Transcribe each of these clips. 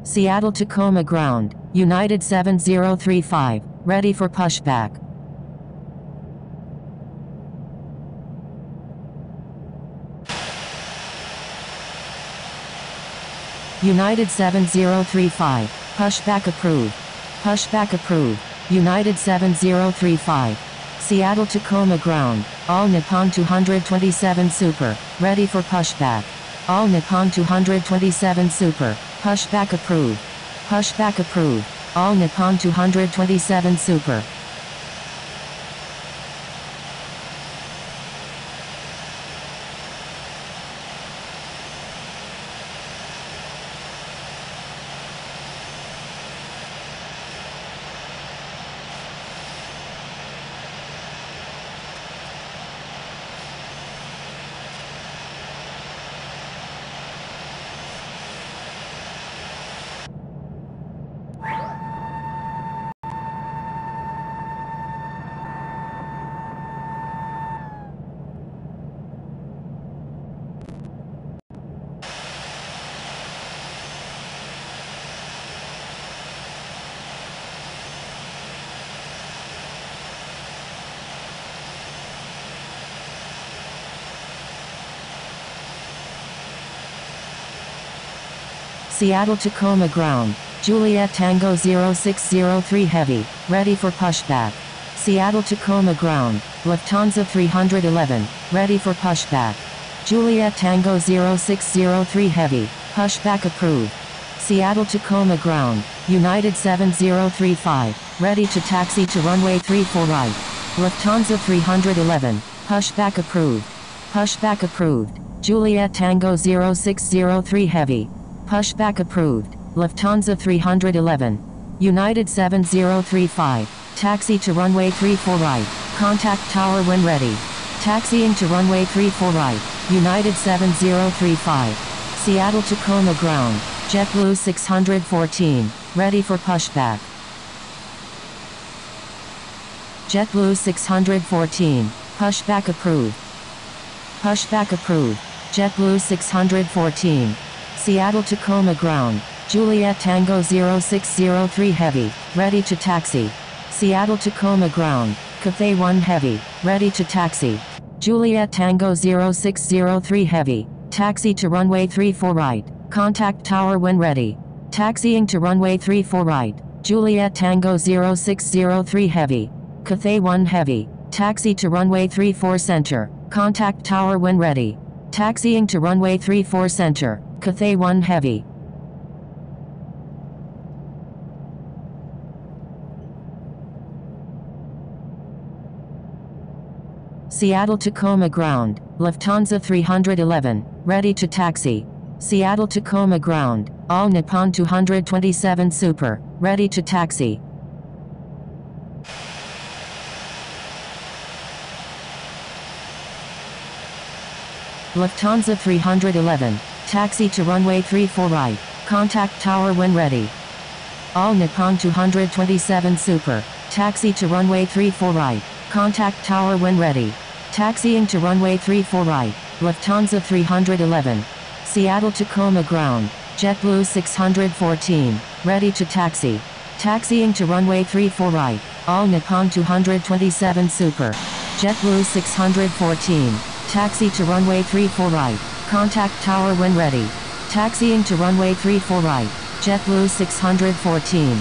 Seattle Tacoma ground, United 7035, ready for pushback. United 7035, pushback approved. Pushback approved. United 7035. Seattle Tacoma ground, All Nippon 227 Super, ready for pushback. All Nippon 227 Super, pushback approved. Pushback approved. All Nippon 227 Super. Seattle Tacoma ground, Juliet Tango 0603 Heavy, ready for pushback. Seattle Tacoma ground, Lufthansa 311, ready for pushback. Juliet Tango 0603 Heavy, pushback approved. Seattle Tacoma ground, United 7035, ready to taxi to runway 34 right. Lufthansa 311, pushback approved. Pushback approved. Juliet Tango 0603 Heavy, pushback approved. Lufthansa 311. United 7035. Taxi to runway 34 right. Contact tower when ready. Taxiing to runway 34 right. United 7035. Seattle Tacoma ground. JetBlue 614. Ready for pushback. JetBlue 614. Pushback approved. Pushback approved. JetBlue 614. Seattle Tacoma ground, Juliet Tango 0603 Heavy, ready to taxi. Seattle Tacoma ground, Cathay 1 Heavy, ready to taxi. Juliet Tango 0603 Heavy, taxi to runway 34 right. Contact tower when ready. Taxiing to runway 34 right. Juliet Tango 0603 Heavy, Cathay 1 Heavy, taxi to runway 34 center. Contact tower when ready. Taxiing to runway 34 center. Cathay 1 Heavy. Seattle Tacoma ground, Lufthansa 311, ready to taxi. Seattle Tacoma ground, All Nippon 227 Super, ready to taxi. Lufthansa 311. Taxi to runway 34 right. Contact tower when ready. All Nippon 227 Super. Taxi to runway 34 right. Contact tower when ready. Taxiing to runway 34 right. Lufthansa 311. Seattle Tacoma ground. JetBlue 614. Ready to taxi. Taxiing to runway 34 right. All Nippon 227 Super. JetBlue 614. Taxi to runway 34 right. Contact tower when ready. Taxiing to runway 34 right. JetBlue 614.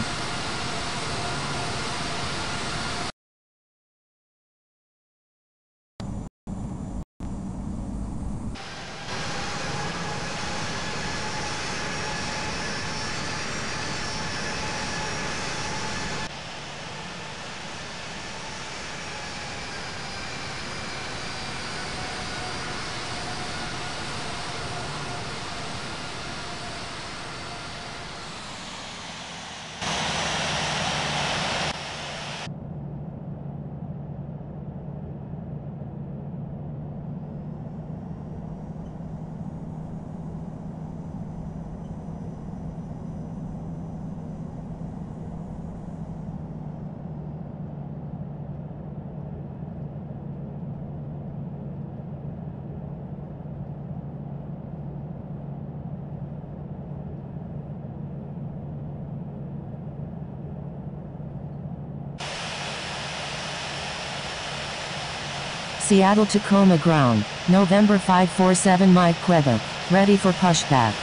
Seattle Tacoma ground, November 547 Mike Quebec, ready for pushback.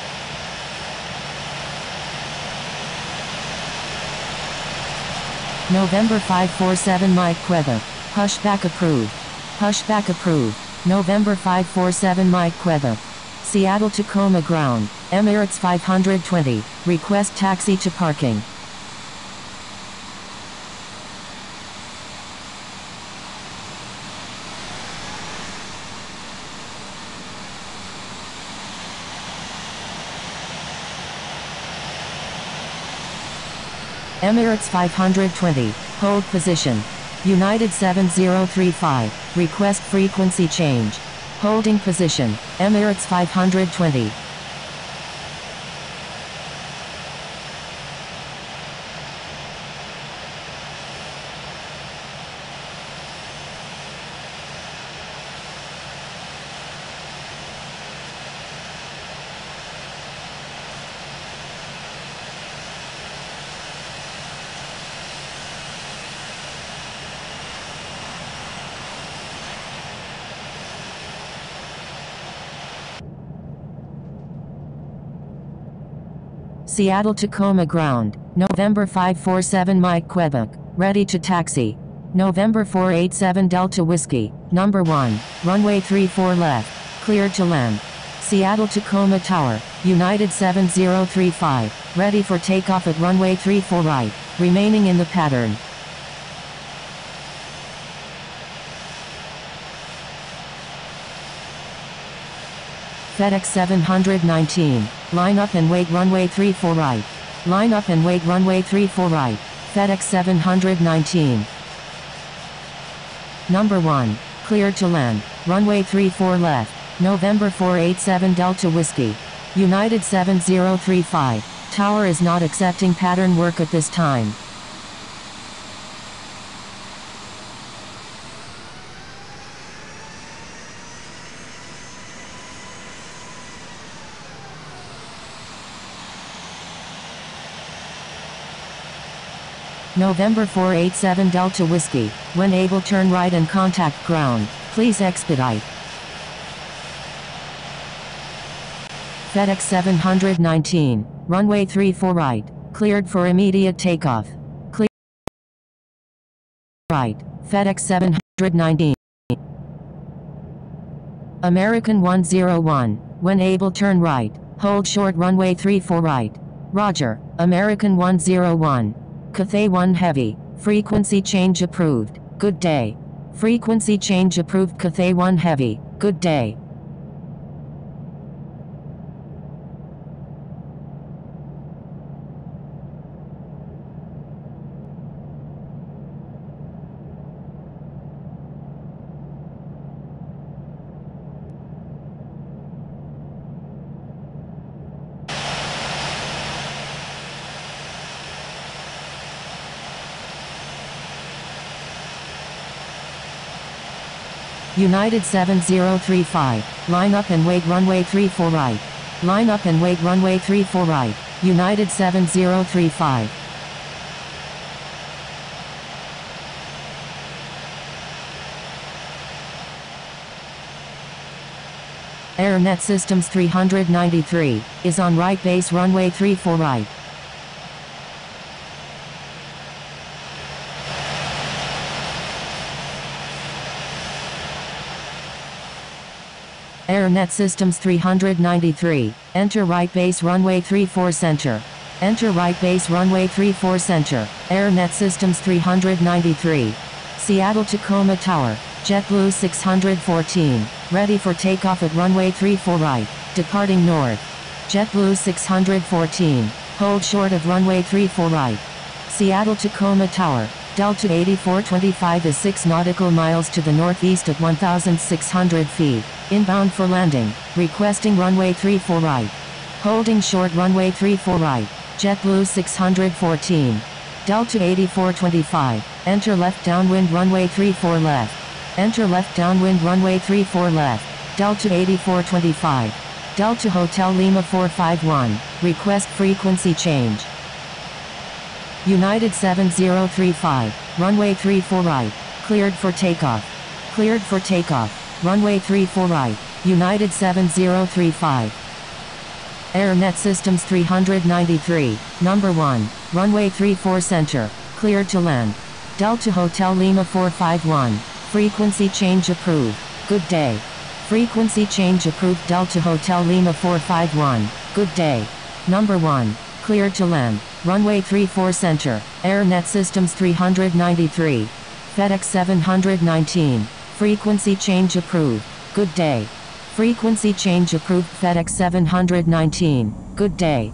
November 547 Mike Quebec, pushback approved. Pushback approved. November 547 Mike Quebec. Seattle Tacoma ground, Emirates 520, request taxi to parking. Emirates 520, hold position. United 7035, request frequency change. Holding position, Emirates 520. Seattle Tacoma ground, November 547 Mike Quebec, ready to taxi. November 487 Delta Whiskey, number 1, runway 34 left, cleared to land. Seattle Tacoma Tower, United 7035, ready for takeoff at runway 34 right, remaining in the pattern. FedEx 719, line up and wait runway 34 right. Line up and wait runway 34 right, FedEx 719. Number 1, cleared to land, runway 34 left, November 487 Delta Whiskey. United 7035, tower is not accepting pattern work at this time. November 487 Delta Whiskey, when able turn right and contact ground, please expedite. FedEx 719, runway 34 right, cleared for immediate takeoff. Clear right, FedEx 719. American 101, when able turn right, hold short runway 34 right. Roger, American 101. Cathay 1 Heavy, frequency change approved, good day. Frequency change approved Cathay 1 Heavy, good day. United 7035, line up and wait runway 34 right. Line up and wait runway 34 right, United 7035. AirNet Systems 393, is on right base runway 34 right. AirNet Systems 393, enter right base runway 34 center. Enter right base runway 34 center, AirNet Systems 393. Seattle Tacoma Tower, JetBlue 614, ready for takeoff at runway 34 right, departing north. JetBlue 614, hold short of runway 34 right. Seattle Tacoma Tower, Delta 8425 is 6 nautical miles to the northeast at 1,600 feet. Inbound for landing, requesting runway 34 right. Holding short runway 34 right, JetBlue 614. Delta 8425, enter left downwind runway 34 left. Enter left downwind runway 34 left, Delta 8425. Delta Hotel Lima 451, request frequency change. United 7035, runway 34 right, cleared for takeoff. Cleared for takeoff. Runway 34 right. United 7035. AirNet Systems 393. Number 1. Runway 34 center. Cleared to land. Delta Hotel Lima 451. Frequency change approved. Good day. Frequency change approved. Delta Hotel Lima 451. Good day. Number 1. Cleared to land. Runway 34 center. AirNet Systems 393. FedEx 719. Frequency change approved. Good day. Frequency change approved. FedEx 719. Good day.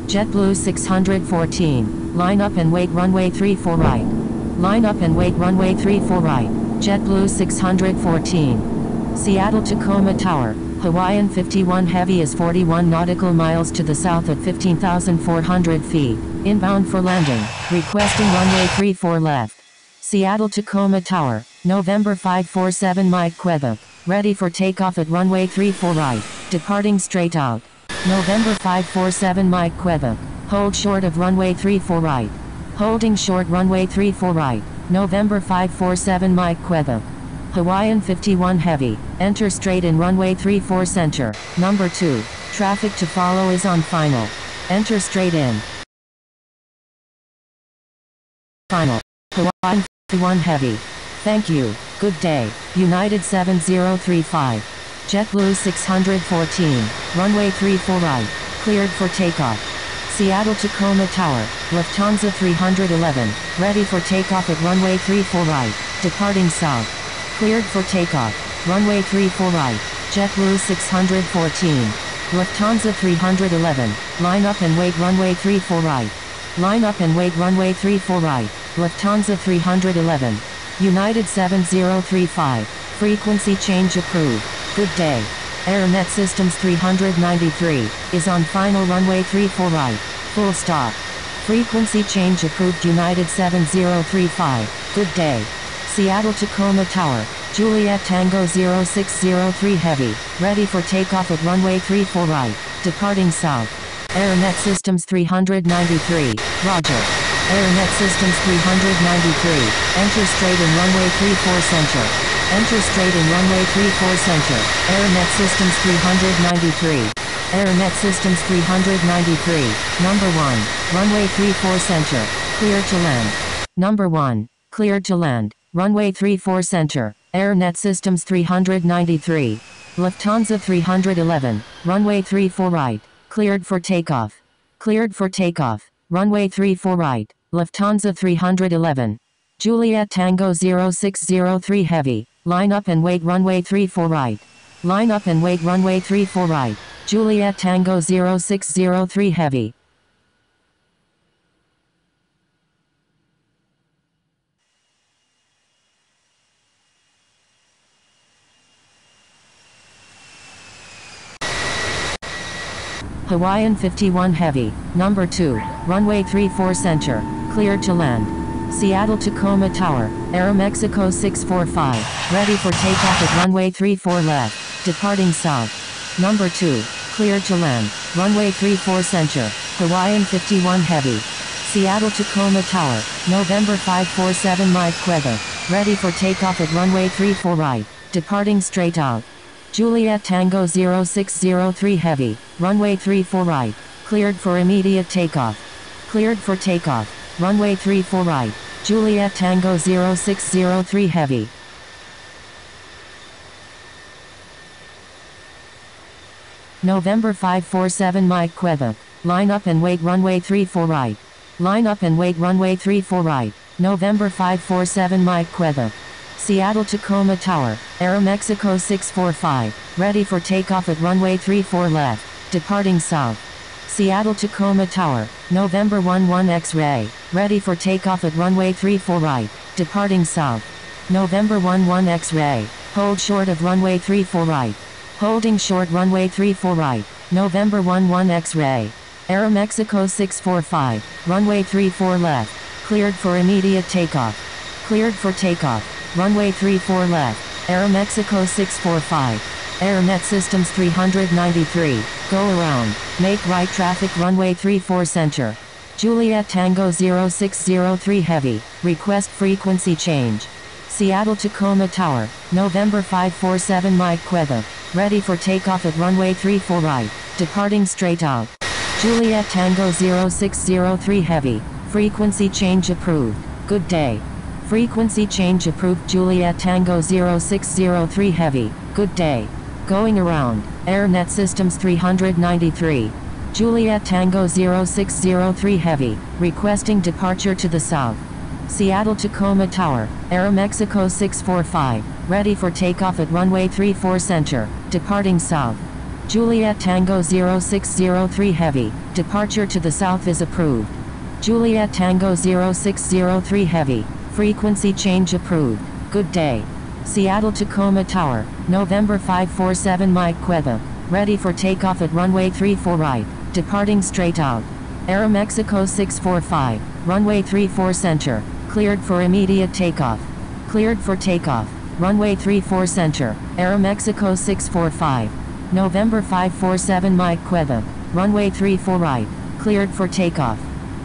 JetBlue 614. Line up and wait runway 34 right. Line up and wait runway 34 right. JetBlue 614. Seattle Tacoma Tower. Hawaiian 51 Heavy is 41 nautical miles to the south at 15,400 feet. Inbound for landing. Requesting runway 34 left. Seattle Tacoma Tower. November 547 Mike Quebec. Ready for takeoff at runway 34 right. Departing straight out. November 547 Mike Quebec. Hold short of runway 34 right. Holding short runway 34 right. November 547 Mike Quebec. Hawaiian 51 Heavy. Enter straight in runway 34 center. Number 2. Traffic to follow is on final. Enter straight in. Final. Hawaiian 51 Heavy. Thank you. Good day. United 7035. JetBlue 614. Runway 34 right. Cleared for takeoff. Seattle Tacoma Tower. Lufthansa 311. Ready for takeoff at runway 34 right. Departing south. Cleared for takeoff. Runway 34 right. JetBlue 614. Lufthansa 311. Line up and wait runway 34 right. Line up and wait runway 34 right. Lufthansa 311. United 7035. Frequency change approved. Good day. AirNet Systems 393 is on final runway 34 right. Full stop. Frequency change approved. United 7035. Good day. Seattle Tacoma Tower. Juliet Tango 0603 Heavy. Ready for takeoff at runway 34 right. Departing south. AirNet Systems 393. Roger. AirNet Systems 393. Enter straight in runway 34 center. Enter straight in runway 34 center. AirNet Systems 393. AirNet Systems 393. Number 1. Runway 34 center. Clear to land. Number 1. Cleared to land. Runway 34 center. AirNet Systems 393. Lufthansa 311. Runway 34 right. Cleared for takeoff. Cleared for takeoff. Runway 34 right. Lufthansa 311. Juliet Tango 0603 Heavy. Line up and wait runway 34 right. Line up and wait runway 34 right. Juliet Tango 0603 Heavy. Hawaiian 51 Heavy. Number 2. Runway 34 center. Cleared to land. Seattle Tacoma Tower. Aeromexico 645. Ready for takeoff at runway 34 left. Departing south. Number 2. Cleared to land. Runway 34 center. Hawaiian 51 Heavy. Seattle Tacoma Tower. November 547 Mike Quebec. Ready for takeoff at runway 34 right. Departing straight out. Juliet Tango 0603 Heavy. Runway 34 right. Cleared for immediate takeoff. Cleared for takeoff. Runway 34 right. Juliet Tango 0603 Heavy. November 547 Mike Quebec. Line up and wait runway 34 right. Line up and wait runway 34 right. November 547 Mike Quebec. Seattle Tacoma Tower. Aeromexico 645. Ready for takeoff at runway 34 left. Departing south. Seattle Tacoma Tower. November 11 X-ray. Ready for takeoff at runway 34 right. Departing south. November 11 X-ray. Hold short of runway 34 right. Holding short runway 34 right. November 11 X-ray. Aeromexico 645. Runway 34 left. Cleared for immediate takeoff. Cleared for takeoff. Runway 34 left. Aeromexico 645. AirNet Systems 393. Go around. Make right traffic runway 34 center. Juliet Tango 0603 Heavy. Request frequency change. Seattle Tacoma Tower. November 547 Mike Quebec. Ready for takeoff at runway 34 right. Departing straight out. Juliet Tango 0603 Heavy. Frequency change approved. Good day. Frequency change approved. Juliet Tango 0603 Heavy. Good day. Going around. AirNet Systems 393. Juliet Tango 0603 Heavy. Requesting departure to the south. Seattle Tacoma Tower. Aeromexico 645. Ready for takeoff at runway 34 center. Departing south. Juliet Tango 0603 Heavy. Departure to the south is approved. Juliet Tango 0603 Heavy. Frequency change approved. Good day. Seattle Tacoma Tower. November 547 Mike Quebec. Ready for takeoff at runway 34 right. Departing straight out. Aeromexico 645. Runway 34 center. Cleared for immediate takeoff. Cleared for takeoff. Runway 34 center. Aeromexico 645. November 547 Mike Quebec. Runway 34 right. Cleared for takeoff.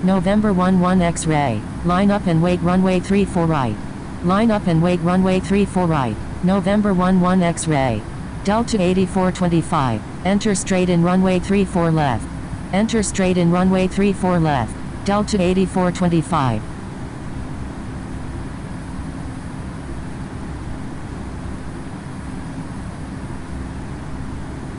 November 11 X-ray. Line up and wait runway 34 right. Line up and wait runway 34 right. November 11 X-ray. Delta 8425. Enter straight in runway 34 left. Enter straight in runway 34 left. Delta 8425.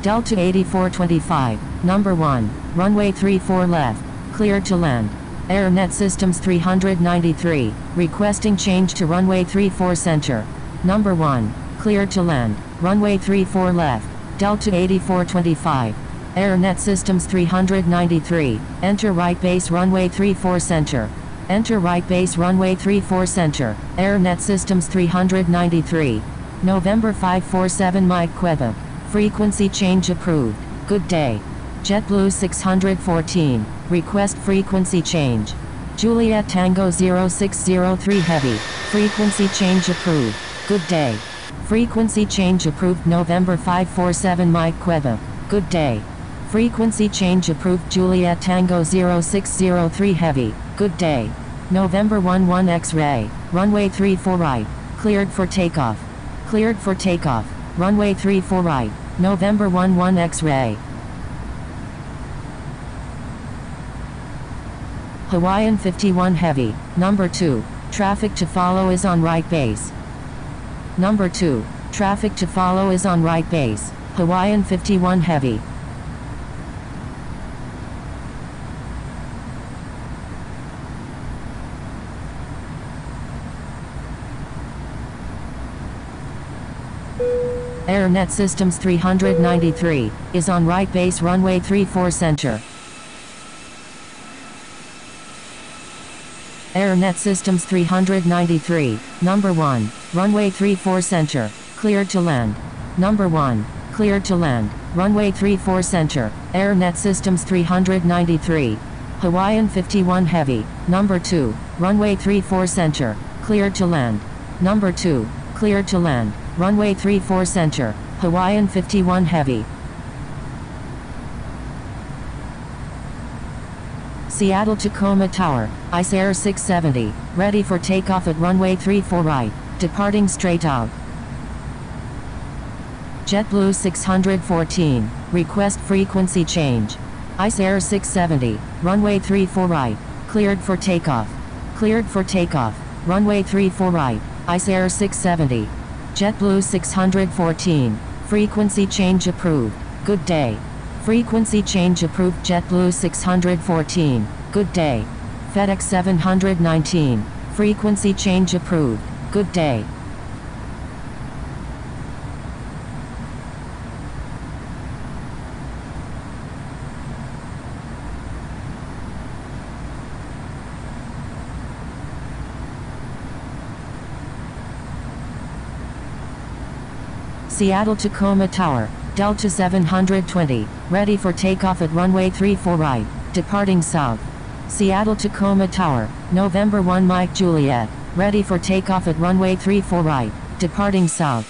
Delta 8425. Number 1. Runway 34 left. Cleared to land. AirNet Systems 393. Requesting change to runway 34 center. Number 1. Cleared to land. Runway 34 left. Delta 8425. AirNet Systems 393. Enter right base runway 34 center. Enter right base runway 34 center. AirNet Systems 393. November 547 Mike Quebec. Frequency change approved. Good day. JetBlue 614. Request frequency change. Juliet Tango 0603 Heavy. Frequency change approved. Good day. Frequency change approved. November 547 Mike Quebec. Good day. Frequency change approved. Juliet Tango 0603 Heavy. Good day. November 11 X-ray. Runway 34 right. Cleared for takeoff. Cleared for takeoff. Runway 34 right. November 11 X-ray. Hawaiian 51 Heavy. Number 2. Traffic to follow is on right base. Number 2. Traffic to follow is on right base. Hawaiian 51 Heavy. AirNet Systems 393 is on right base runway 34 center. AirNet Systems 393, number 1, runway 34 center, cleared to land. Number 1, cleared to land, runway 34 center, AirNet Systems 393, Hawaiian 51 Heavy. Number 2, runway 34 center, cleared to land. Number 2, cleared to land, runway 34 center, Hawaiian 51 Heavy. Seattle Tacoma Tower, ICE Air 670, ready for takeoff at runway 34 right, departing straight out. JetBlue 614, request frequency change. ICE Air 670, runway 34 right, cleared for takeoff. Cleared for takeoff, runway 34 right, ICE Air 670. JetBlue 614, frequency change approved. Good day. Frequency change approved. JetBlue 614. Good day. FedEx 719. Frequency change approved. Good day. Seattle Tacoma Tower, Delta 720, ready for takeoff at runway 34 right, departing south. Seattle Tacoma Tower, November 1 Mike Juliet, ready for takeoff at runway 34 right, departing south.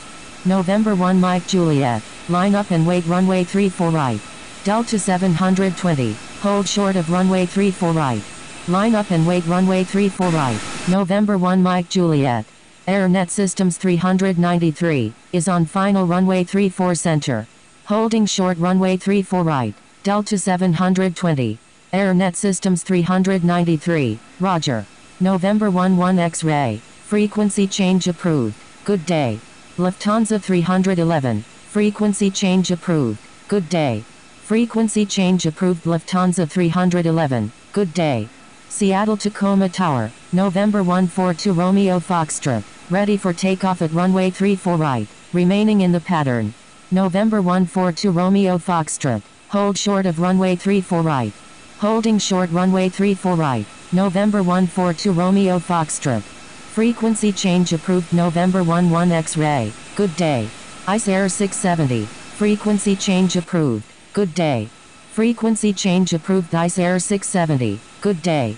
November 1 Mike Juliet, line up and wait runway 34 right. Delta 720, hold short of runway 34 right. Line up and wait runway 34 right. November 1 Mike Juliet. AirNet Systems 393, is on final runway 34 center. Holding short runway 34 right. Delta 720. AirNet Systems 393, roger. November 11 X-ray, frequency change approved, good day. Lufthansa 311, frequency change approved, good day. Frequency change approved Lufthansa 311, good day. Seattle Tacoma Tower, November 142 Romeo Foxtrot, ready for takeoff at runway 34 right, remaining in the pattern. November 142 Romeo Foxtrot, hold short of runway 34 right. Holding short runway 34 right, November 142 Romeo Foxtrot. Frequency change approved November 11 X-ray, good day. ICE Air 670, frequency change approved, good day. Frequency change approved ICE Air 670, good day.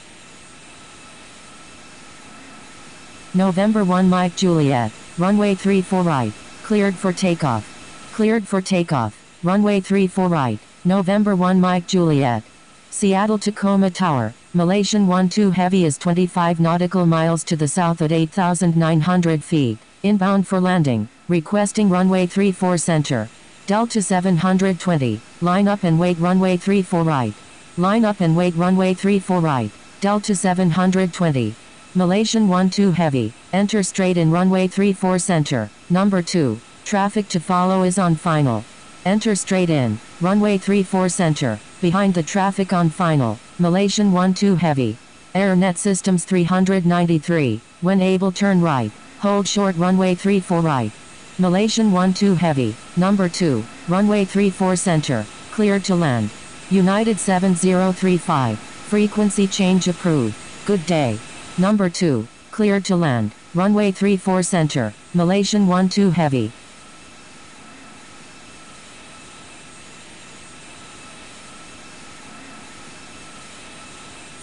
November 1 Mike Juliet, runway 34 right, cleared for takeoff. Cleared for takeoff, runway 34 right, November 1 Mike Juliet. Seattle Tacoma Tower, Malaysian 12 Heavy is 25 nautical miles to the south at 8,900 feet, inbound for landing, requesting runway 34 center. Delta 720, line up and wait runway 34 right. Line up and wait runway 34 right, Delta 720. Malaysian 12 Heavy, enter straight in runway 34 center, number 2, traffic to follow is on final. Enter straight in, runway 34 center, behind the traffic on final, Malaysian 12 Heavy. AirNet Systems 393, when able turn right, hold short runway 34 right. Malaysian 12 Heavy, number 2, runway 34 center, cleared to land. United 7035, frequency change approved, good day. Number 2, cleared to land, runway 34 center, Malaysian 12 Heavy.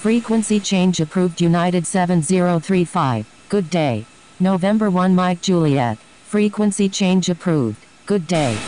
Frequency change approved United 7035, good day. November 1 Mike Juliet, frequency change approved, good day.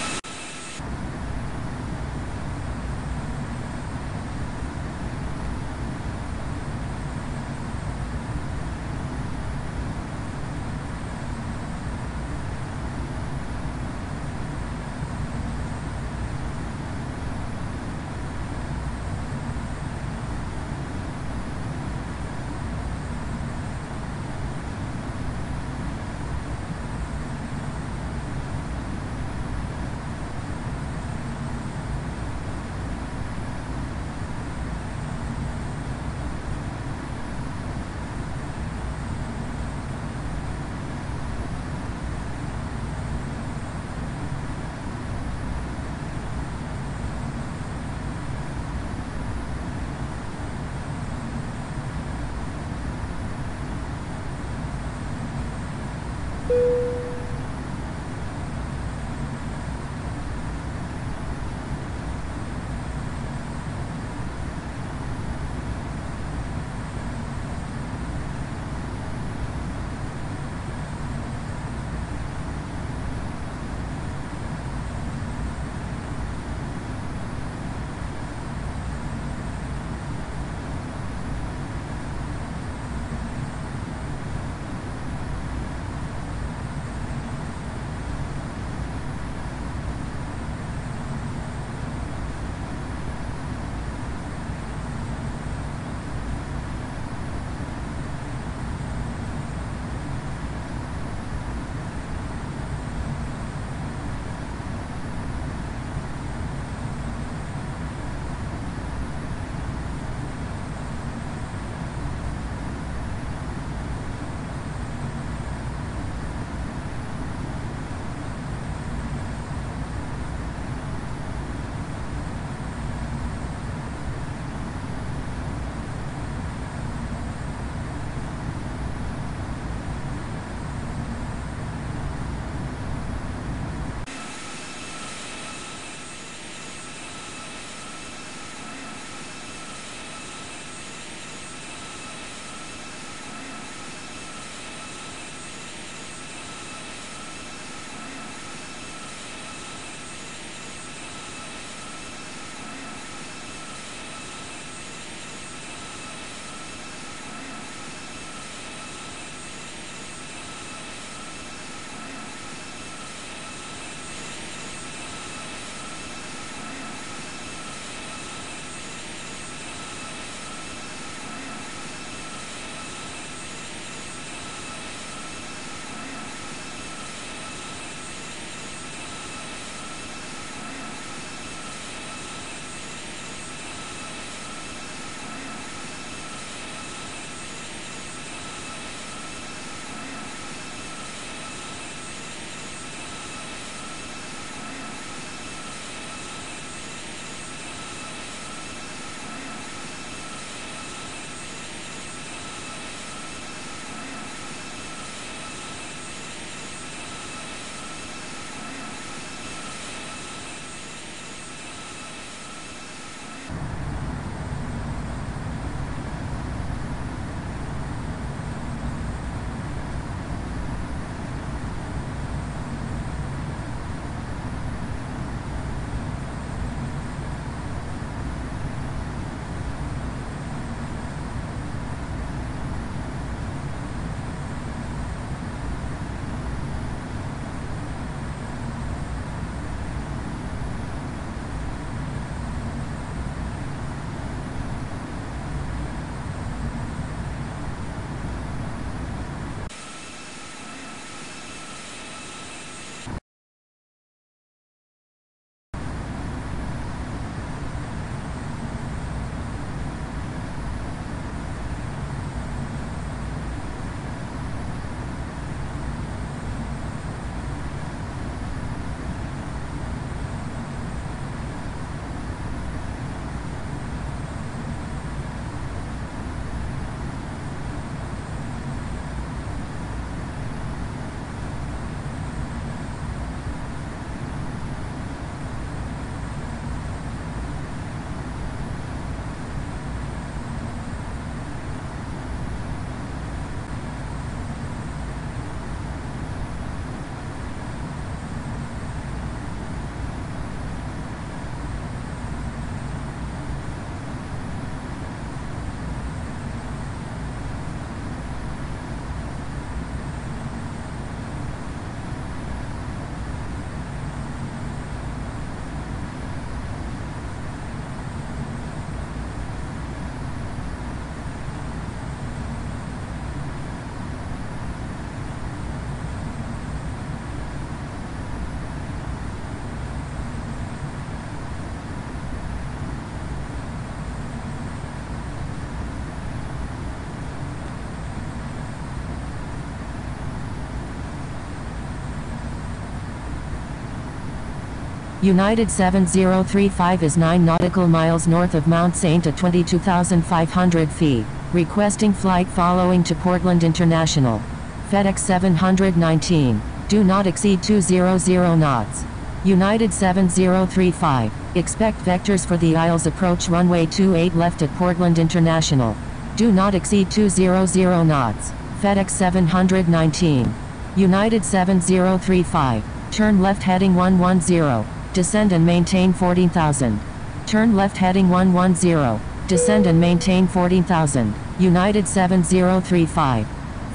United 7035 is 9 nautical miles north of Mount Saint at 22,500 feet, requesting flight following to Portland International. FedEx 719, do not exceed 200 knots. United 7035, expect vectors for the Isles approach runway 28 left at Portland International. Do not exceed 200 knots. FedEx 719. United 7035, turn left heading 110, descend and maintain 14,000. Turn left heading 110, descend and maintain 14,000. United 7035.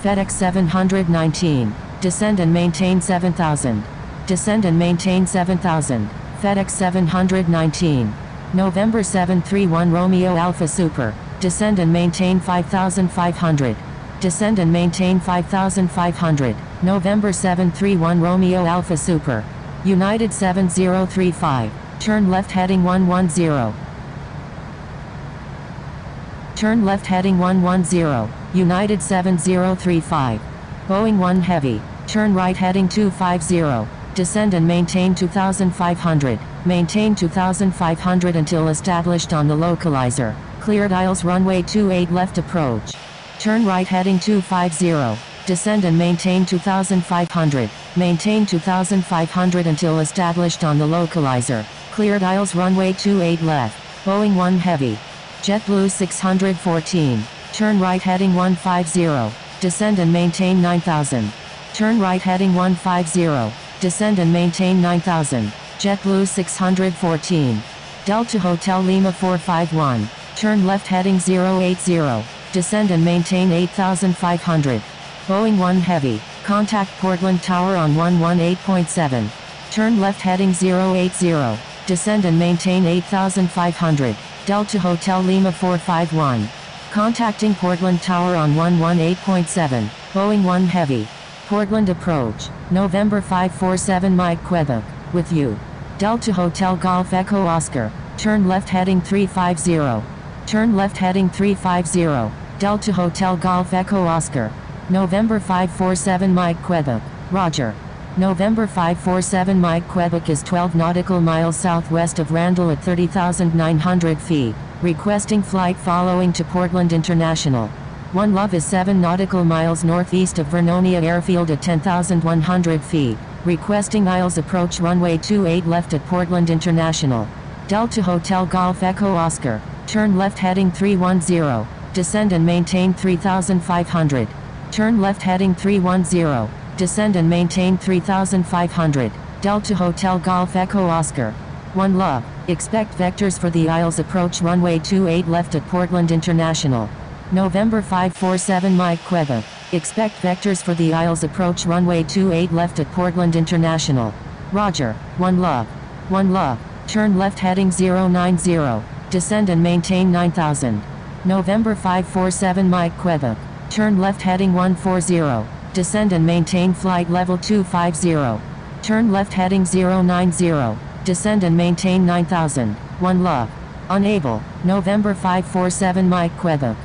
FedEx 719, descend and maintain 7,000. Descend and maintain 7,000. FedEx 719. November 731 Romeo Alpha Super, descend and maintain 5,500. Descend and maintain 5,500. November 731 Romeo Alpha Super. United 7035, turn left heading 110. Turn left heading 110, United 7035. Boeing 1 Heavy, turn right heading 250. Descend and maintain 2,500. Maintain 2,500 until established on the localizer. Cleared Isles runway 28 left approach. Turn right heading 250. Descend and maintain 2,500. Maintain 2,500 until established on the localizer. Cleared Isles runway 28 left. Boeing 1 Heavy. JetBlue 614. Turn right heading 150. Descend and maintain 9,000. Turn right heading 150. Descend and maintain 9,000. JetBlue 614. Delta Hotel Lima 451. Turn left heading 080. Descend and maintain 8,500. Boeing 1 Heavy. Contact Portland Tower on 118.7. Turn left heading 080. Descend and maintain 8,500. Delta Hotel Lima 451. Contacting Portland Tower on 118.7. Boeing 1 Heavy. Portland approach. November 547 Mike Quebec. With you. Delta Hotel Golf Echo Oscar. Turn left heading 350. Turn left heading 350. Delta Hotel Golf Echo Oscar. November 547 Mike Quebec. Roger. November 547 Mike Quebec is 12 nautical miles southwest of Randall at 30,900 feet. Requesting flight following to Portland International. One Love is 7 nautical miles northeast of Vernonia Airfield at 10,100 feet. Requesting Isles approach runway 28 left at Portland International. Delta Hotel Golf Echo Oscar. Turn left heading 310. Descend and maintain 3,500. Turn left heading 310. Descend and maintain 3,500. Delta Hotel Golf Echo Oscar. One Love. Expect vectors for the Isles approach runway 28 left at Portland International. November 547 Mike Quebec. Expect vectors for the Isles approach runway 28 left at Portland International. Roger. One Love. One Love. Turn left heading 090. Descend and maintain 9,000. November 547 Mike Quebec. Turn left heading 140. Descend and maintain flight level 250. Turn left heading 090. Descend and maintain 9,000. One Love. Unable. November 547 Mike Quebec.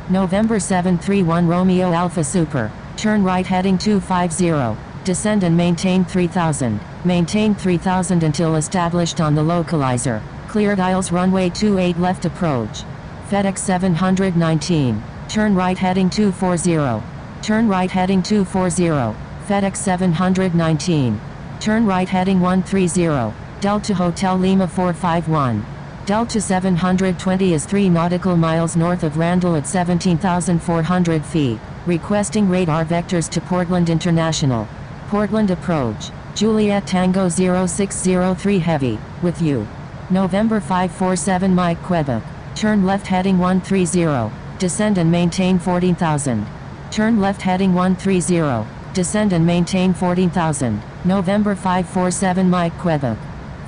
November 731 Romeo Alpha Super. Turn right heading 250. Descend and maintain 3,000. Maintain 3,000 until established on the localizer. Cleared Isles runway 28 left approach. FedEx 719. Turn right heading 240. Turn right heading 240. FedEx 719. Turn right heading 130. Delta Hotel Lima 451. Delta 720 is 3 nautical miles north of Randall at 17,400 feet. Requesting radar vectors to Portland International. Portland approach. Juliet Tango 0603 Heavy. With you. November 547 Mike Quebec. Turn left heading 130. Descend and maintain 14,000. Turn left heading 130. Descend and maintain 14,000. November 547 Mike Quebec.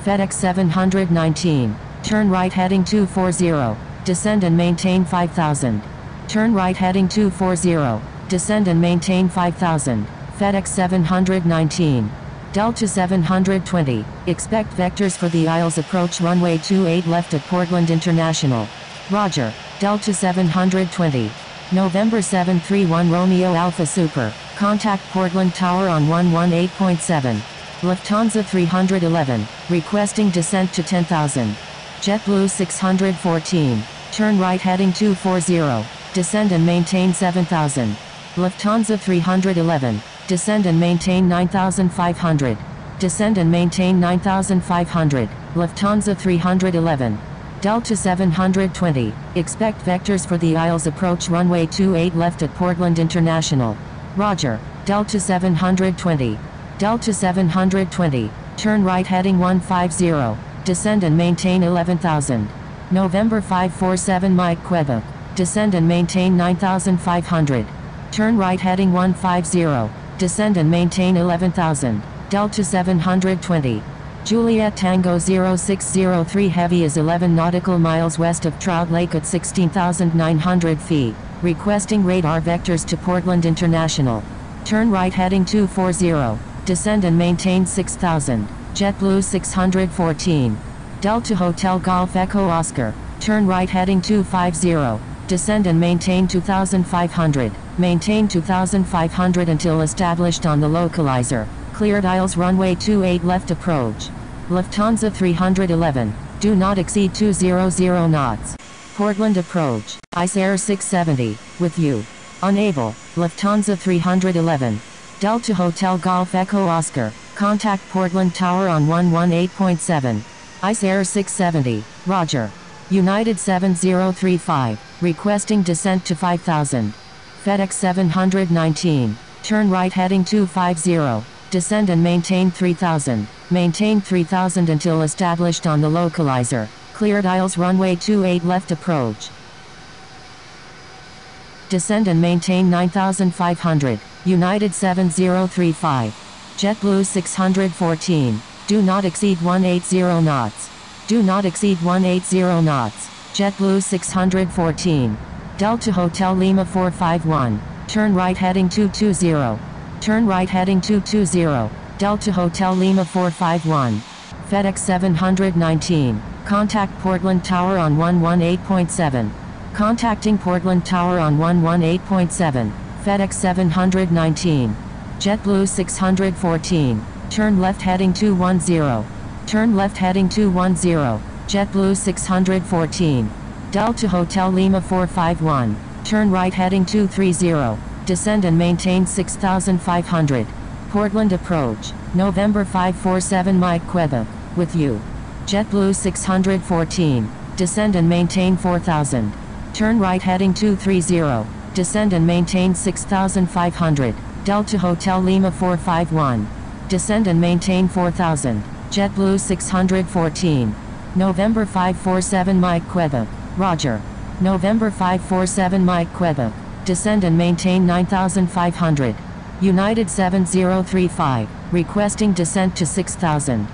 FedEx 719. Turn right heading 240. Descend and maintain 5,000. Turn right heading 240. Descend and maintain 5,000. FedEx 719. Delta 720. Expect vectors for the Isles approach runway 28 left at Portland International. Roger. Delta 720. November 731 Romeo Alpha Super. Contact Portland Tower on 118.7. Lufthansa 311, requesting descent to 10,000. JetBlue 614, turn right heading 240, descend and maintain 7,000. Lufthansa 311, descend and maintain 9,500. Descend and maintain 9,500, Lufthansa 311. Delta 720, expect vectors for the Isles approach runway 28 left at Portland International. Roger, Delta 720. Delta 720, turn right heading 150, descend and maintain 11,000. November 547 Mike Quebec, descend and maintain 9,500. Turn right heading 150, descend and maintain 11,000. Delta 720. Juliet Tango 0603 Heavy is 11 nautical miles west of Trout Lake at 16,900 feet, requesting radar vectors to Portland International. Turn right heading 240, descend and maintain 6,000. JetBlue 614. Delta Hotel Golf Echo Oscar, turn right heading 250, descend and maintain 2,500. Maintain 2,500 until established on the localizer. Cleared Isles runway 28 left approach. Lufthansa 311, do not exceed 200 knots. Portland approach, Ice Air 670, with you. Unable, Lufthansa 311. Delta Hotel Golf Echo Oscar, contact Portland Tower on 118.7. Ice Air 670, Roger. United 7035, requesting descent to 5,000. FedEx 719, turn right heading 250. Descend and maintain 3,000. Maintain 3,000 until established on the localizer. Cleared Isles runway 28 left approach. Descend and maintain 9,500. United 7035. JetBlue 614. Do not exceed 180 knots. Do not exceed 180 knots. JetBlue 614. Delta Hotel Lima 451. Turn right heading 220. Turn right heading 220, Delta Hotel Lima 451. FedEx 719, contact Portland Tower on 118.7. Contacting Portland Tower on 118.7, FedEx 719. JetBlue 614, turn left heading 210. Turn left heading 210, JetBlue 614. Delta Hotel Lima 451, turn right heading 230. Descend and maintain 6,500. Portland approach, November 547 Mike Quebec, with you. JetBlue 614, descend and maintain 4,000. Turn right heading 230, descend and maintain 6,500. Delta Hotel Lima 451, descend and maintain 4,000. JetBlue 614. November 547 Mike Quebec, Roger. November 547 Mike Quebec. Descend and maintain 9,500. United 7035, requesting descent to 6,000.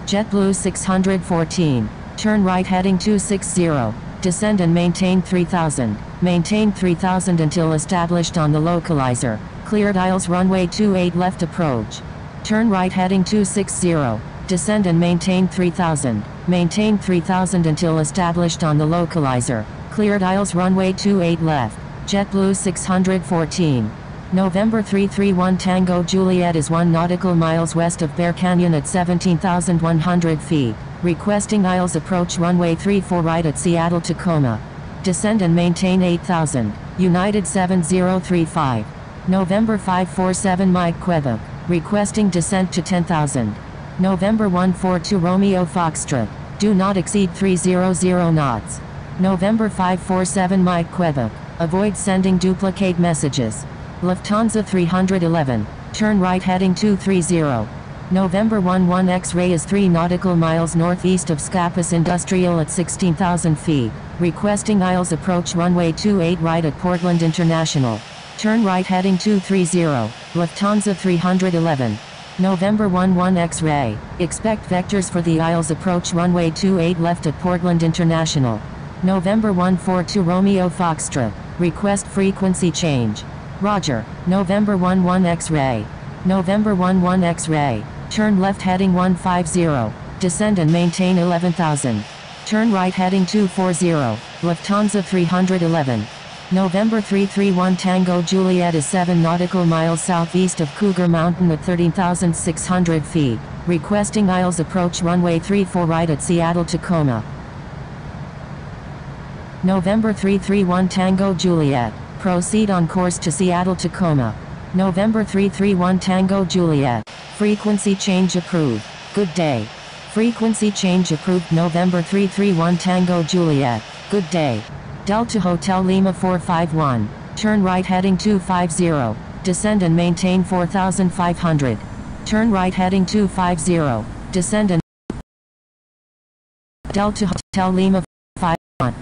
JetBlue 614, turn right heading 260, descend and maintain 3,000. Maintain 3,000 until established on the localizer. Cleared Isles runway 28 left approach. Turn right heading 260, descend and maintain 3,000. Maintain 3,000 until established on the localizer. Cleared Isles runway 28 left. JetBlue 614. November 331 Tango Juliet is 1 nautical miles west of Bear Canyon at 17,100 feet, requesting Isles approach runway 34 right at Seattle Tacoma. Descend and maintain 8,000. United 7035. November 547 Mike Quebec, requesting descent to 10,000. November 142 Romeo Foxtrot, do not exceed 300 knots. November 547 Mike Quebec, avoid sending duplicate messages. Lufthansa 311, turn right heading 230. November 11 X-ray is 3 nautical miles northeast of Scapus Industrial at 16,000 feet, requesting Isles approach runway 28 right at Portland International. Turn right heading 230, Lufthansa 311. November 11 X-ray, expect vectors for the Isles approach runway 28 left at Portland International. November 142 Romeo Foxtrot, request frequency change. Roger. November 11 X-ray. November 11 X-ray, turn left heading 150, descend and maintain 11,000. Turn right heading 240, Lufthansa 311. November 331 Tango Juliet is 7 nautical miles southeast of Cougar Mountain at 13,600 feet, Requesting aisles approach runway 34 right at Seattle Tacoma. November 331 Tango Juliet. Proceed on course to Seattle Tacoma. November 331 Tango Juliet. Frequency change approved. Good day. Frequency change approved. November 331 Tango Juliet. Good day. Delta Hotel Lima 451. Turn right heading 250. Descend and maintain 4500. Turn right heading 250. Descend and Delta Hotel Lima 51.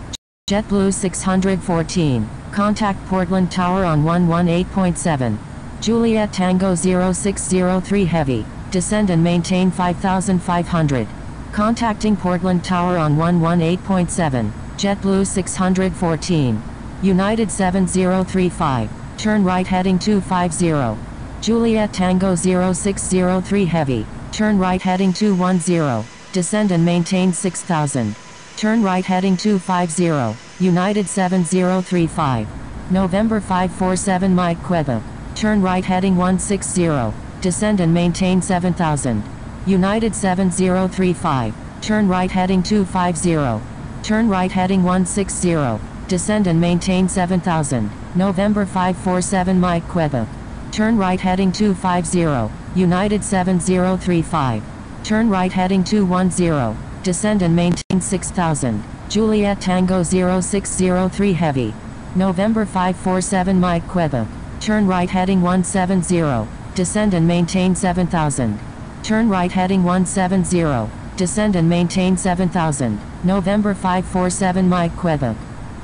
JetBlue 614. Contact Portland Tower on 118.7. Juliet Tango 0603 Heavy. Descend and maintain 5500. Contacting Portland Tower on 118.7. JetBlue 614. United 7035. Turn right heading 250. Juliet Tango 0603 Heavy. Turn right heading 210. Descend and maintain 6000. Turn right heading 250. United 7035. November 547 Mike Quebec. Turn right heading 160. Descend and maintain 7000. United 7035. Turn right heading 250. Turn right heading 160. Descend and maintain 7000. November 547 Mike Quebec. Turn right heading 250. United 7035. Turn right heading 210. Descend and maintain 6000. Juliet Tango 0603 Heavy. November 547 Mike Quebec. Turn right heading 170. Descend and maintain 7000. Turn right heading 170. Descend and maintain 7000. November 547 Mike Quebec.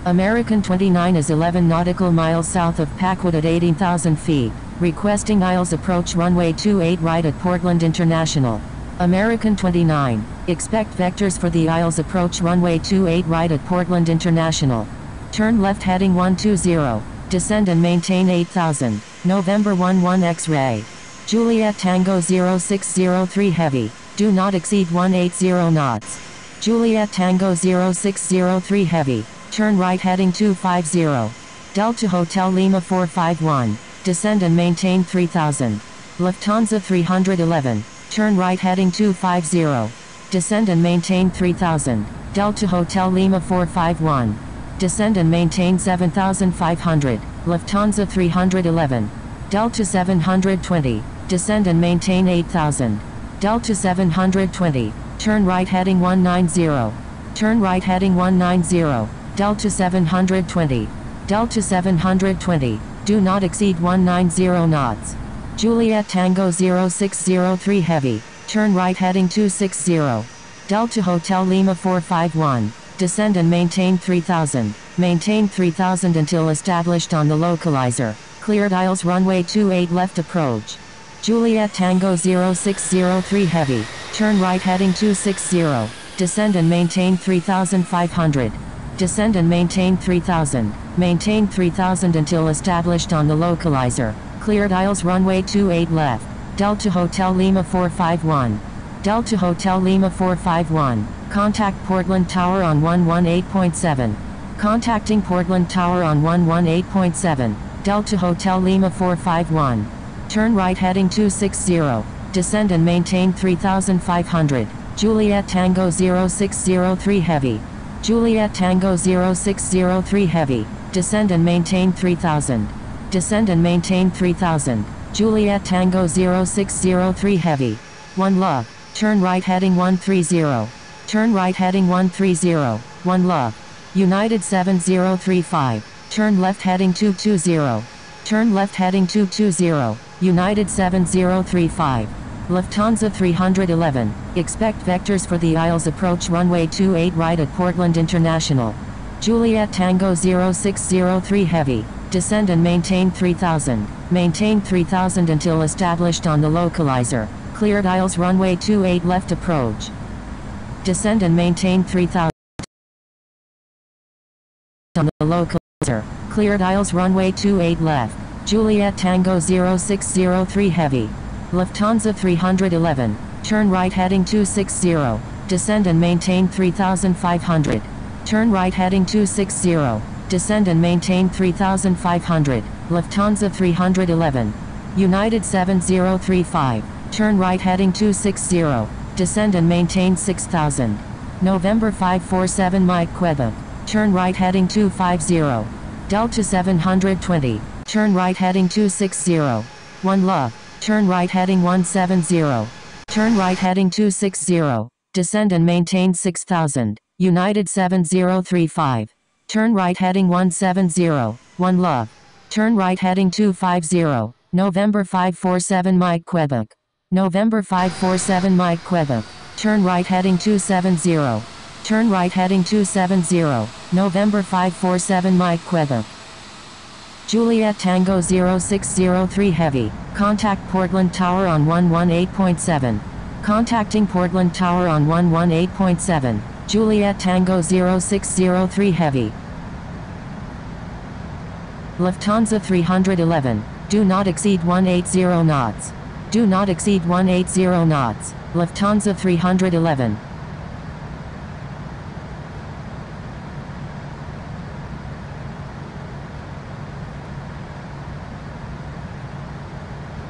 American 29 is 11 nautical miles south of Packwood at 18,000 feet. Requesting aisles approach runway 28 right at Portland International. American 29. Expect vectors for the aisles approach runway 28 right at Portland International. Turn left heading 120. Descend and maintain 8000. November 11 X-ray. Juliet Tango 0603 Heavy. Do not exceed 180 knots. Juliet Tango 0603 Heavy. Turn right heading 250. Delta Hotel Lima 451. Descend and maintain 3000. Lufthansa 311. Turn right heading 250. Descend and maintain 3000. Delta Hotel Lima 451. Descend and maintain 7500. Lufthansa 311. Delta 720. Descend and maintain 8000. Delta 720. Turn right heading 190. Turn right heading 190. Delta 720. Delta 720. Do not exceed 190 knots. Juliet Tango 0603 Heavy. Turn right heading 260. Delta Hotel Lima 451. Descend and maintain 3000. Maintain 3000 until established on the localizer. Cleared aisles runway 28 left approach. Juliet Tango 0603 Heavy. Turn right heading 260. Descend and maintain 3500. Descend and maintain 3000. Maintain 3000 until established on the localizer. Cleared aisles runway 28 left. Delta Hotel Lima 451. Delta Hotel Lima 451. Contact Portland Tower on 118.7. Contacting Portland Tower on 118.7. Delta Hotel Lima 451. Turn right heading 260. Descend and maintain 3500. Juliet Tango 0603 Heavy. Juliet Tango 0603 Heavy. Descend and maintain 3000. Descend and maintain 3000. Juliet Tango 0603 Heavy. 1 love. Turn right heading 130. Turn right heading 130. 1 love. United 7035. Turn left heading 220. Turn left heading 220. United 7035. Lufthansa 311. Expect vectors for the aisles approach runway 28 right at Portland International. Juliet Tango 0603 Heavy. Descend and maintain 3000. Maintain 3000 until established on the localizer. Cleared aisles runway 28 left approach. Descend and maintain 3000 on the localizer. Cleared aisles runway 28 left. Juliet Tango 0603 Heavy. Lufthansa 311. Turn right heading 260. Descend and maintain 3500. Turn right heading 260. Descend and maintain 3500. Lufthansa 311. United 7035. Turn right heading 260. Descend and maintain 6000. November 547 Mike Quebec. Turn right heading 250. Delta 720. Turn right heading 260. 1 love. Turn right heading 170. Turn right heading 260. Descend and maintain 6000. United 7035. Turn right heading 170. 1 love. Turn right heading 250. November 547 Mike Quebec. November 547 Mike Quebec. Turn right heading 270. Turn right heading 270. November 547 Mike Quebec. Juliet Tango 0603 Heavy. Contact Portland Tower on 118.7. Contacting Portland Tower on 118.7. Juliet Tango 0603 Heavy. Lufthansa 311. Do not exceed 180 knots. Do not exceed 180 knots. Lufthansa 311.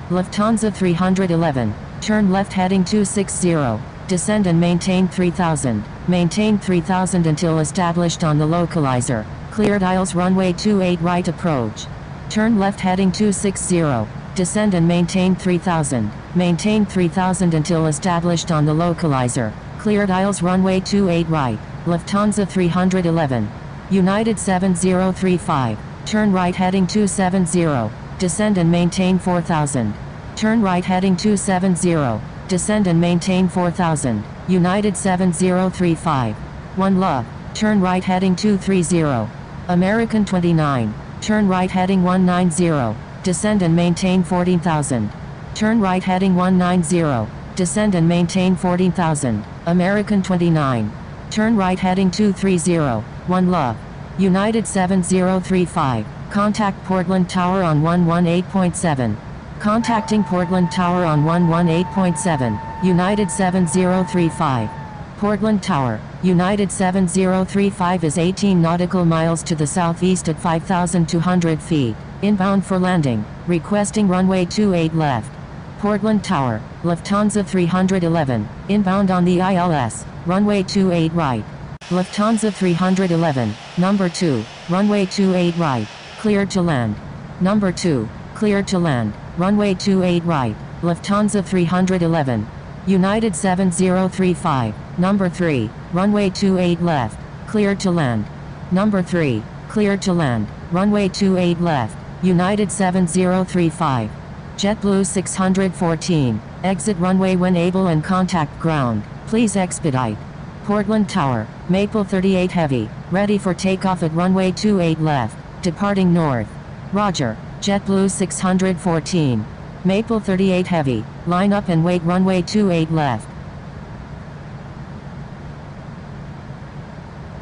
Lufthansa 311. Turn left heading 260. Descend and maintain 3000. Maintain 3000 until established on the localizer. Cleared aisles runway 28 right approach. Turn left heading 260. Descend and maintain 3000. Maintain 3000 until established on the localizer. Cleared aisles runway 28 right. Lufthansa 311. United 7035. Turn right heading 270. Descend and maintain 4000. Turn right heading 270. Descend and maintain 4000. United 7035. 1 love. Turn right heading 230. American 29. Turn right heading 190. Descend and maintain 14,000. Turn right heading 190. Descend and maintain 14,000. American 29. Turn right heading 230. 1 love. United 7035. Contact Portland Tower on 118.7. Contacting Portland Tower on 118.7. United 7035. Portland Tower. United 7035 is 18 nautical miles to the southeast at 5,200 feet. Inbound for landing. Requesting runway 28 left. Portland Tower. Lufthansa 311. Inbound on the ILS. Runway 28 right. Lufthansa 311. Number 2. Runway 28 right. Cleared to land. Number 2. Cleared to land. Runway 28 right. Lufthansa 311. United 7035. Number 3. Runway 28 left. Cleared to land. Number 3. Cleared to land. Runway 28 left. United 7035. JetBlue 614. Exit runway when able and contact ground. Please expedite. Portland Tower. Maple 38 Heavy. Ready for takeoff at runway 28 left. Departing north. Roger. JetBlue 614. Maple 38 Heavy. Line up and wait runway 28 left.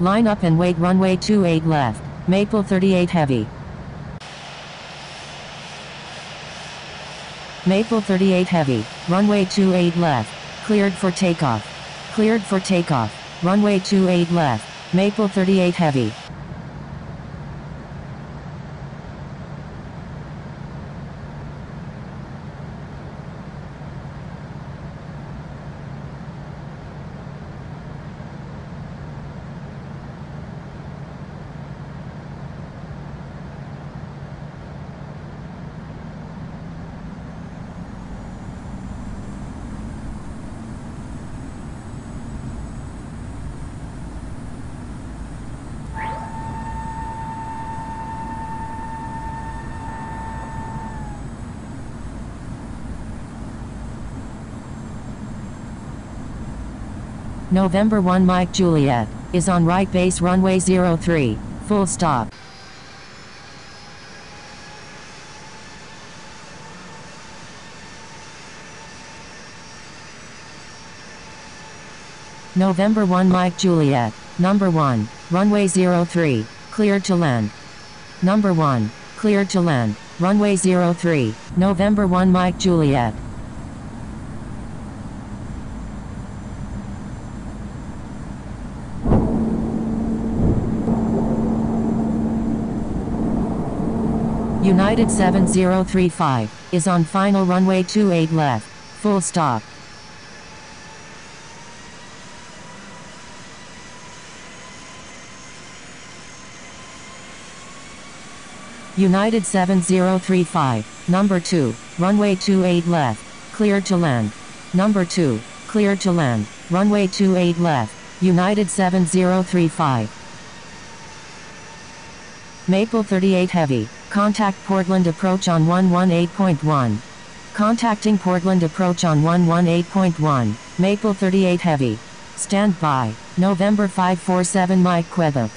Line up and wait runway 28 left. Maple 38 Heavy. Maple 38 Heavy. Runway 28 left. Cleared for takeoff. Cleared for takeoff. Runway 28 left. Maple 38 Heavy. November 1 Mike Juliet is on right base runway 03, full stop. November 1 Mike Juliet, number 1, runway 03, cleared to land. Number 1, cleared to land, runway 03, November 1 Mike Juliet. United 7035 is on final runway 28 left, Full stop. United 7035, number 2, runway 28 left, cleared to land. Number 2, cleared to land, runway 28 left, United 7035. Maple 38 heavy, contact Portland approach on 118.1. Contacting Portland approach on 118.1, Maple 38 heavy. Stand by, November 547 Mike Quebec.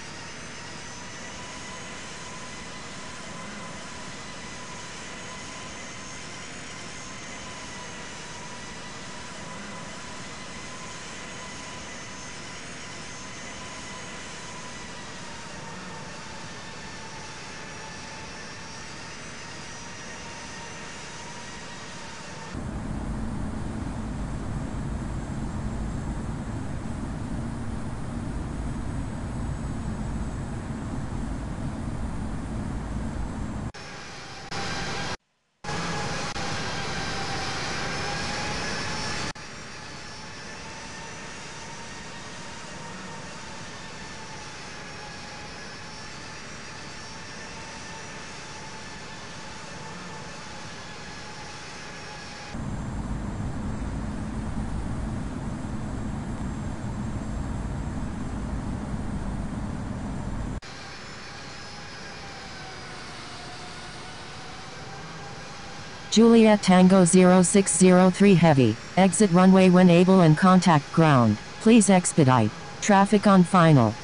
Juliet Tango 0603 Heavy, exit runway when able and contact ground, please expedite. Traffic on final.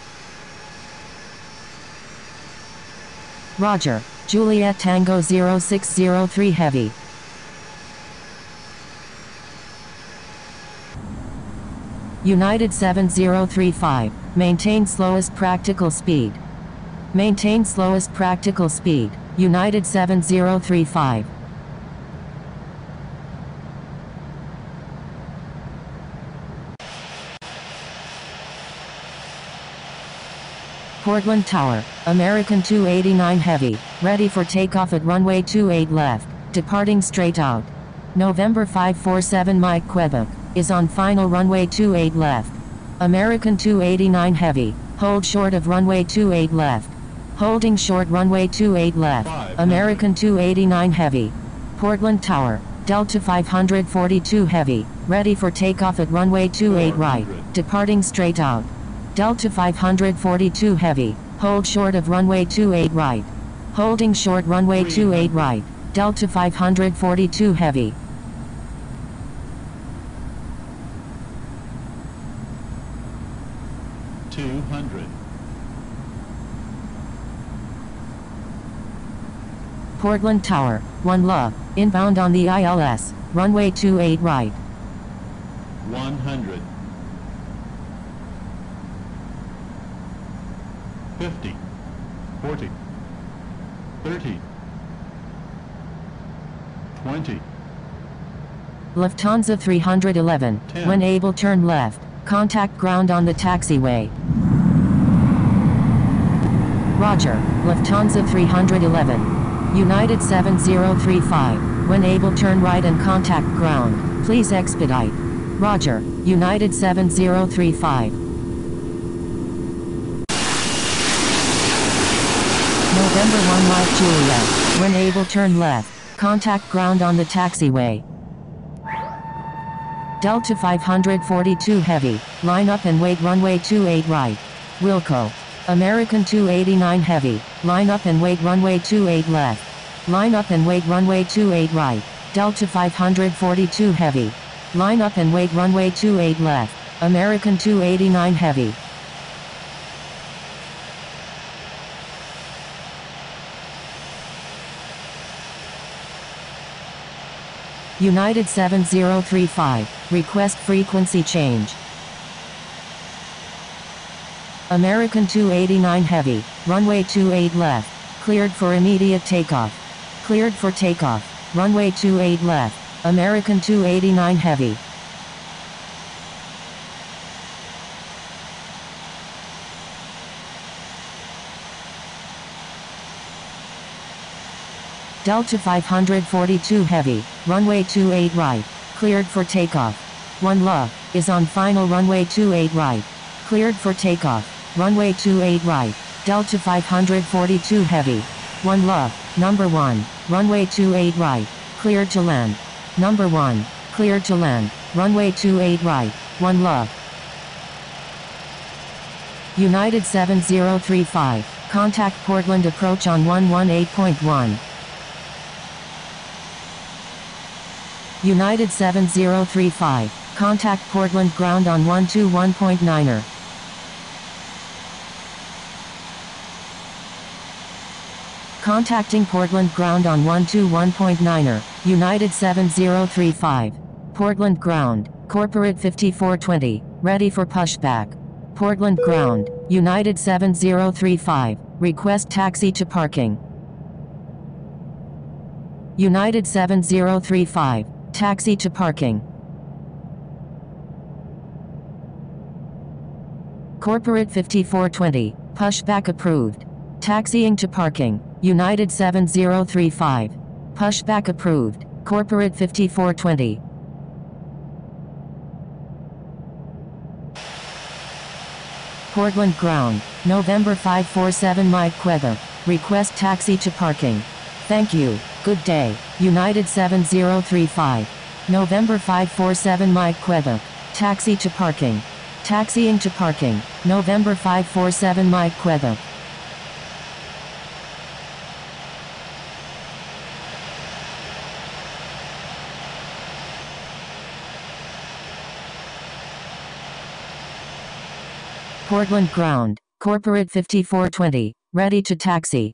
Roger, Juliet Tango 0603 Heavy. United 7035, maintain slowest practical speed. Maintain slowest practical speed, United 7035. Portland Tower, American 289 Heavy, ready for takeoff at runway 28 left, departing straight out. November 547 Mike Quebec, is on final runway 28 left. American 289 Heavy, hold short of runway 28 left. Holding short runway 28 left, American 289 Heavy. Portland Tower, Delta 542 Heavy, ready for takeoff at runway 28 right, departing straight out. Delta 542 Heavy, hold short of runway 28 right. Holding short runway 28 right, Delta 542 Heavy. Portland Tower, 1 Love, inbound on the ILS, runway 28 right. 100. 50, 40, 30, 20. Lufthansa 311, 10. when able turn left, contact ground on the taxiway. Roger, Lufthansa 311. United 7035, when able turn right and contact ground, please expedite. Roger, United 7035. November 1 Mike Juliet, when able turn left, contact ground on the taxiway. Delta 542 Heavy, line up and wait runway 28 right. Wilco. American 289 Heavy, line up and wait runway 28 left. Line up and wait runway 28 right. Delta 542 Heavy. Line up and wait runway 28 left. American 289 Heavy. United 7035, request frequency change. American 289 Heavy, runway 28 left, cleared for immediate takeoff. Cleared for takeoff, runway 28 left, American 289 Heavy. Delta 542 Heavy, runway 28 right, Cleared for takeoff. 1 love, is on final runway 28 right. Cleared for takeoff. Runway 28 right. Delta 542 heavy. 1 love, number 1, runway 28 right. Cleared to land. Number 1, cleared to land. Runway 28 right. 1 love. United 7035. Contact Portland approach on 118.1. United 7035. Contact Portland ground on 121.9er. Contacting Portland ground on 121.9er. United 7035. Portland ground, corporate 5420, ready for pushback. Portland ground, United 7035, request taxi to parking. United 7035, taxi to parking. Corporate 5420, pushback approved. Taxiing to parking, United 7035. Pushback approved, corporate 5420. Portland ground, November 547 Mike Quebec. Request taxi to parking. Thank you, good day, United 7035. November 547 Mike Quebec. Taxi to parking. Taxiing to parking, November 547 Mike Quebec. Portland ground, corporate 5420, ready to taxi.